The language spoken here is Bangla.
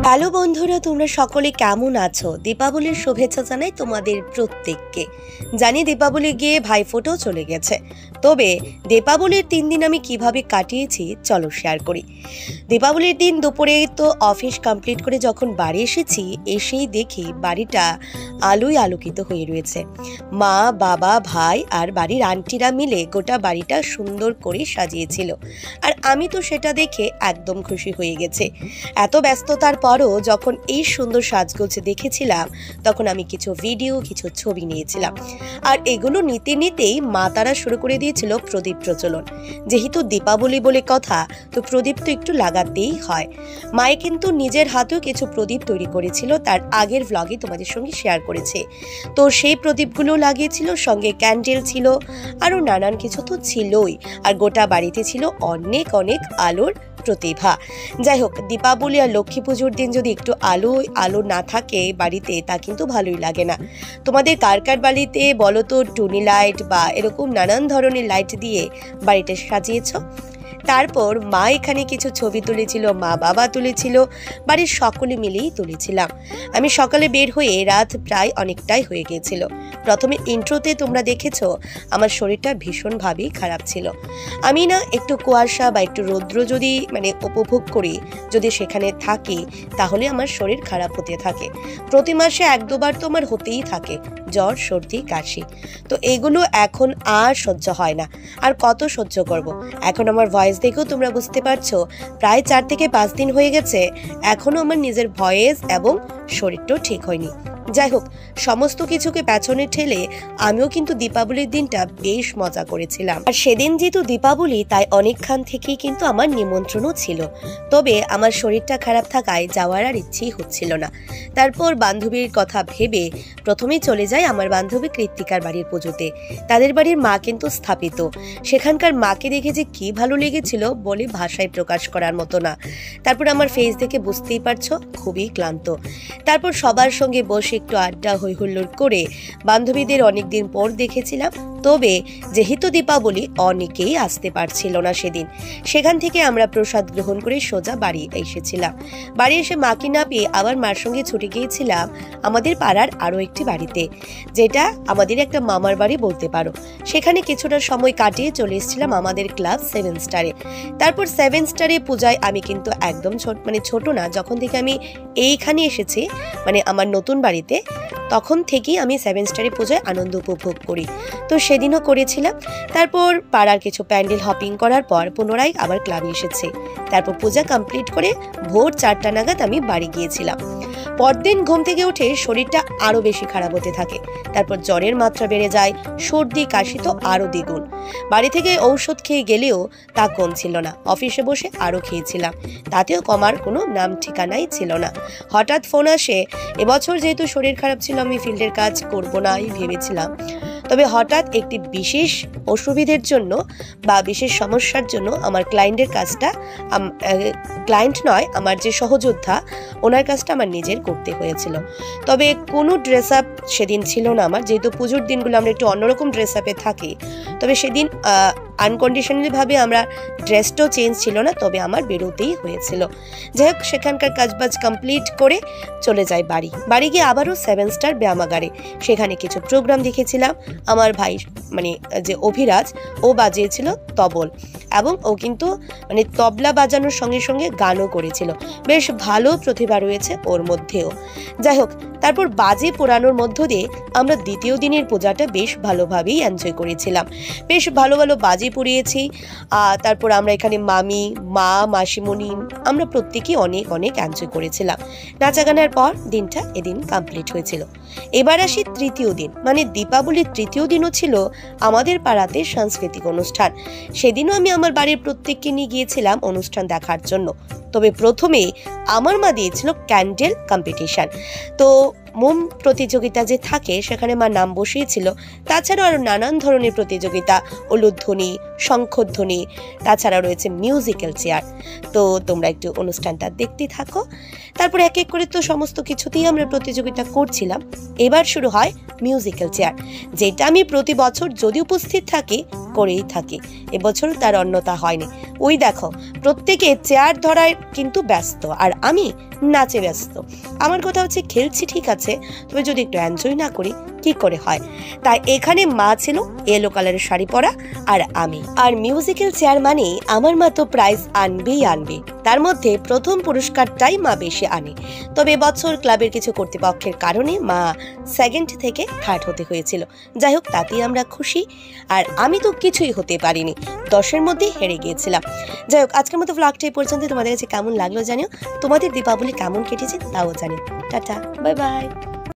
হ্যালো বন্ধুরা, তোমরা সকলে কেমন আছো? দীপাবলির শুভেচ্ছা জানাই তোমাদের প্রত্যেককে। জানি দীপাবলি গিয়ে ভাইফোঁটাও চলে গেছে, তবে দীপাবলির 3 দিন আমি কিভাবে কাটিয়েছি চলো শেয়ার করি। দীপাবলির দিন দুপুরে তো অফিস কমপ্লিট করে যখন বাড়ি এসেছি, এসেই দেখি বাড়িটা আলোয় আলোকিত হয়ে রয়েছে। মা, বাবা, ভাই আর বাড়ির আন্টিরা মিলে গোটা বাড়িটা সুন্দর করে সাজিয়েছিল, আর আমি তো সেটা দেখে একদম খুশি হয়ে গেছে। এত ব্যস্ততার পরও যখন এই সুন্দর সাজগোজ দেখেছিলাম, তখন আমি কিছু ভিডিও, কিছু ছবি নিয়েছিলাম। আর এগুলো নিতে নিতেই মা তারা শুরু করে দিয়েছিল প্রদীপ প্রজ্বলন। যেহেতু দীপাবলি বলে কথা, তো প্রদীপ তো একটু লাগাতেই হয়। মায়ে কিন্তু নিজের হাতেও কিছু প্রদীপ তৈরি করেছিল, তার আগের ভ্লগে তোমাদের সঙ্গে শেয়ার করেছে। তো সেই প্রদীপগুলো লাগিয়েছিল, সঙ্গে ক্যান্ডেল ছিল, আরও নানান কিছু তো ছিলই। আর গোটা বাড়িতে ছিল অনেক অনেক আলোর প্রতিভা। যাই হোক, দীপাবলি আর লক্ষ্মী পুজোর দিন যদি একটু আলো না থাকে বাড়িতে, তা কিন্তু ভালোই লাগে না। তোমাদের কার কার বাড়িতে বলো তো টুনি লাইট বা এরকম নানান ধরনের লাইট দিয়ে বাড়িটা সাজিয়েছ? তারপর মা এখানে কিছু ছবি তুলেছিল, মা বাবা তুলেছিল, বাড়ির সকলে মিলেই তুলেছিলাম। আমি সকালে বের হয়ে রাত প্রায় অনেকটাই হয়ে গিয়েছিল। প্রথমে ইন্ট্রোতে তোমরা দেখেছ আমার শরীরটা ভীষণভাবেই খারাপ ছিল। আমি না একটু কুয়াশা বা একটু রৌদ্র যদি উপভোগ করি, যদি সেখানে থাকি, তাহলে আমার শরীর খারাপ হতে থাকে। প্রতি মাসে 1-2 বার তো আমার হতেই থাকে জ্বর, সর্দি, কাশি। তো এগুলো এখন আর সহ্য হয় না। আর কত সহ্য করব? এখন আমার ভয়েস দেখেও তোমরা বুঝতে পারছো, প্রায় 4 থেকে 5 দিন হয়ে গেছে, এখনো আমার নিজের ভয়েস এবং শরীরটাও ঠিক হয়নি। যাই হোক, সমস্ত কিছুকে পেছনে ঠেলে আমিও কিন্তু দীপাবলির দিনটা বেশ মজা করেছিলাম। আর সেদিন যেহেতু দীপাবলি, তাই অনেকক্ষণ থেকেই কিন্তু আমার নিমন্ত্রণও ছিল, তবে আমার শরীরটা খারাপ থাকায় যাওয়ার আর ইচ্ছেই হচ্ছিল না। তারপর বান্ধবীর কথা ভেবে প্রথমেই চলে যাই আমার বান্ধবী কৃত্তিকার বাড়ির পুজোতে। তাদের বাড়ির মা কিন্তু স্থাপিত। সেখানকার মাকে দেখে যে কি ভালো লেগেছিল বলে ভাষায় প্রকাশ করার মতো না। তারপর আমার ফেস দেখে বুঝতেই পারছো খুবই ক্লান্ত। তারপর সবার সঙ্গে বসে একটু আড্ডা হই হুল্লোড় করে বান্ধবীদের অনেকদিন পর দেখেছিলাম। তবে যেহেতু দীপাবলি, অনেকেই আসতে পারছিল না সেদিন। সেখান থেকে আমরা প্রসাদ গ্রহণ করে সোজা বাড়ি এসেছিলাম। বাড়ি এসে মাকে না পেয়ে আবার মার সঙ্গে ছুটে গিয়েছিলাম আমাদের পাড়ার আরও একটি বাড়িতে, যেটা আমাদের একটা মামার বাড়ি বলতে পারো। সেখানে কিছুটা সময় কাটিয়ে চলে এসেছিলাম আমাদের ক্লাব 7 স্টারে। তারপর 7 স্টারে পূজায় আমি কিন্তু একদম ছোট না, যখন থেকে আমি এইখানে এসেছি, আমার নতুন বাড়িতে, তখন থেকেই আমি 7 স্টারে পূজায় আনন্দ উপভোগ করি। তো সেদিনও করেছিলাম। তারপর পাড়ার কিছু প্যান্ডেল হপিং করার পর পুনরায় আবার ক্লাবে এসেছি। তারপর পূজা কমপ্লিট করে ভোর 4টা নাগাদ আমি বাড়ি গিয়েছিলাম। পরদিন ঘুম থেকে উঠে শরীরটা আরো বেশি খারাপ হতে থাকে। তারপর জ্বরের মাত্রা বেড়ে যায়, সর্দি কাশি তো আরো দ্বিগুণ। বাড়ি থেকে ঔষধ খেয়ে গেলেও তা কমছিল না। অফিসে বসে আরো খেয়েছিলাম, তাতেও কমার কোনো নাম ঠিকানাই ছিল না। হঠাৎ ফোন আসে। এবছর যেহেতু শরীর খারাপ ছিল, আমি ফিল্ডের কাজ করবো না ভেবেছিলাম। তবে হঠাৎ একটি বিশেষ অসুবিধের জন্য বা বিশেষ সমস্যার জন্য আমার ক্লায়েন্টের কাজটা, ক্লায়েন্ট নয়, আমার যে সহযোদ্ধা, ওনার কাজটা আমার নিজের করতে হয়েছিল। তবে কোনো ড্রেস আপ সেদিন ছিল না আমার, যেহেতু পুজোর দিনগুলো আমরা একটু অন্যরকম ড্রেস আপে থাকি। তবে সেদিন আনকন্ডিশনালি ভাবে আমরা ড্রেসটাও চেঞ্জ ছিল না, তবে আমার বেরোতেই হয়েছিল। যাই হোক, সেখানকার কাজবাজ কমপ্লিট করে চলে যাই বাড়ি গিয়ে আবারও 7 স্টার ব্যায়ামাগারে। সেখানে কিছু প্রোগ্রাম দেখেছিলাম। আমার ভাই যে অভিরাজ, ও বাজিয়েছিল তবল, এবং ও কিন্তু তবলা বাজানোর সঙ্গে সঙ্গে গানও করেছিল। বেশ ভালো প্রতিভা রয়েছে ওর মধ্যেও। যাই হোক, তারপর বাজি পোড়ানোর মধ্য দিয়ে আমরা দ্বিতীয় দিনের পূজাটা বেশ ভালোভাবেই এনজয় করেছিলাম। বেশ ভালো ভালো বাজি পুড়িয়েছি। তারপর আমরা এখানে মামি, মা, মাসিমণি, আমরা প্রত্যেকেই অনেক অনেক এনজয় করেছিলাম। নাচাগানার পর দিনটা এদিন কমপ্লিট হয়েছিল। এবার আসি তৃতীয় দিন, দীপাবলির তৃতীয় দিনও ছিল আমাদের পাড়াতে সাংস্কৃতিক অনুষ্ঠান। সেদিনও আমি আমার বাড়ির প্রত্যেককে নিয়ে গিয়েছিলাম অনুষ্ঠান দেখার জন্য। তবে প্রথমে আমার মা দিয়েছিল ক্যান্ডেল কম্পিটিশন। তো মোম প্রতিযোগিতা যে থাকে, সেখানে মা নাম বসিয়েছিল। তাছাড়াও আরো নানান ধরনের প্রতিযোগিতা, উলুধ্বনি, শঙ্খধ্বনি, তাছাড়া রয়েছে মিউজিক্যাল চেয়ার। তো তোমরা একটু অনুষ্ঠানটা দেখতে থাকো। তারপর এক এক করে তো সমস্ত কিছুতেই আমরা প্রতিযোগিতা করছিলাম। এবার শুরু হয় মিউজিক্যাল চেয়ার, যেটা আমি প্রতি বছর যদি উপস্থিত থাকি করেই থাকি। এবছর তার অন্যতা হয়নি। ওই দেখো প্রত্যেকে চেয়ার ধরায় কিন্তু ব্যস্ত, আর আমি নাচে ব্যস্ত। আমার কথা হচ্ছে খেলছি ঠিক আছে, তবে যদি একটু এনজয় না করি কি করে হয়। তাই এখানে মা ছিল ইয়েলো কালারের শাড়ি পরা, আর আমি। আর মিউজিক্যাল চেয়ার মানেই আমার মা তো প্রাইজ আনবেই আনবে, তার মধ্যে প্রথম পুরস্কারটাই মা বেশি আনে। তবে এবছর ক্লাবের কিছু কর্তৃপক্ষের কারণে মা সেকেন্ড থেকে থার্ড হতে হয়েছিল। যাই হোক, তাতেই আমরা খুশি। আর আমি তো কিছুই হতে পারিনি, 10-এর মধ্যে হেরে গিয়েছিলাম। যাই হোক, আজকের মতো ভ্লগটা এই পর্যন্ত। তোমাদের কাছে কেমন লাগলো জানিও, তোমাদের দীপাবলি কেমন কেটেছে তাও জানিও। Tata, bye bye.